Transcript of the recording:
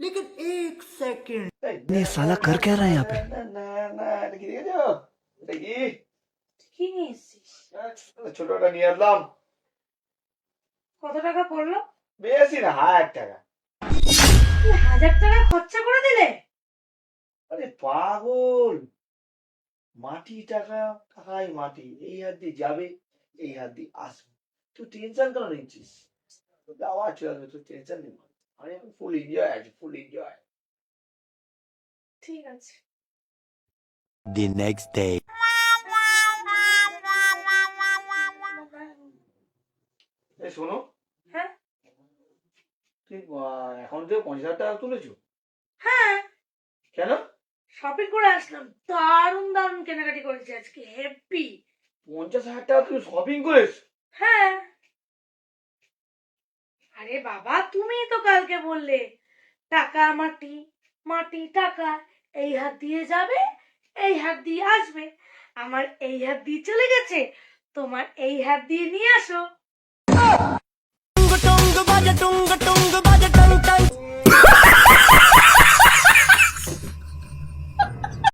लेकिन एक सेकंड ये साला कर क्या रहा है यहाँ पे? কি নিয়ে এসছিস? ছোটটা নিয়ে আসলাম। কত টাকা পড়লো? বেশি না, 1000 টাকা। তুই 1000 টাকা খরচা করে দিলে? আরে পাগল, মাটি টাকা, টাকাই মাটি। এই হাত দিয়ে যাবে, এই হাত দিয়ে আসবে। তুই টেনশন কেন নিচ্ছিস? যাওয়া চলে আসবে, তুই টেনশন নিস না। আমি ফুল এনজয় আছি, ফুল এনজয়। ঠিক আছে। The next day. এই শোনো, হ্যাঁ তুই অ্যাকাউন্ট থেকে 50,000 টাকা তুলেছো হ্যাঁ, কেন? শপিং করে আসলাম, দারুণ দারুণ কেনাকাটি করেছি আজকে, হ্যাপি। 50,000 টাকা তুমি শপিং করেছো? হ্যাঁ, আরে বাবা তুমি তো কালকে বললে টাকা মাটি, মাটি টাকা, এই হাত দিয়ে যাবে, এই হাত দিয়ে আসবে। আমার এই হাত দিয়ে চলে গেছে, তোমার এই হাত দিয়ে নিয়ে আসো। Tung tung baja tung tung baja